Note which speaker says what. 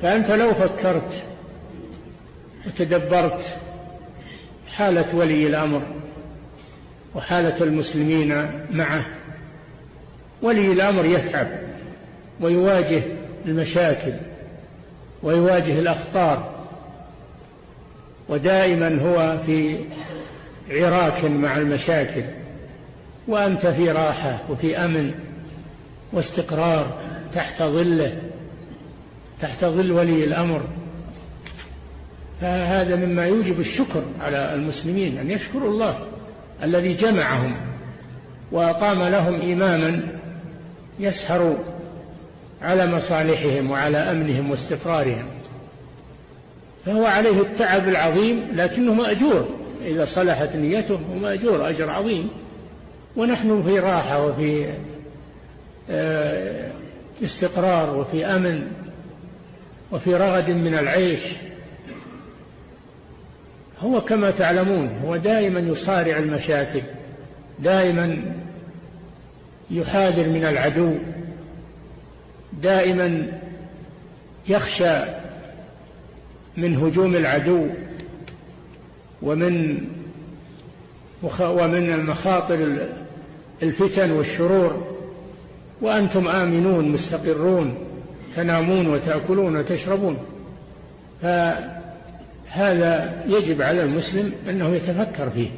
Speaker 1: فأنت لو فكرت وتدبرت حالة ولي الأمر وحالة المسلمين معه، ولي الأمر يتعب ويواجه المشاكل ويواجه الأخطار، ودائما هو في عراك مع المشاكل، وأنت في راحة وفي أمن واستقرار تحت ظله، تحت ظل ولي الأمر. فهذا مما يوجب الشكر على المسلمين، أن يشكروا الله الذي جمعهم وأقام لهم إماما يسهر على مصالحهم وعلى أمنهم واستقرارهم. فهو عليه التعب العظيم، لكنه مأجور إذا صلحت نيته، ومأجور أجر عظيم. ونحن في راحة وفي استقرار وفي أمن وفي رغد من العيش. هو كما تعلمون هو دائما يصارع المشاكل، دائما يحاذر من العدو، دائما يخشى من هجوم العدو ومن مخاطر الفتن والشرور، وأنتم آمنون مستقرون تنامون وتأكلون وتشربون. فهذا يجب على المسلم أنه يتفكر فيه.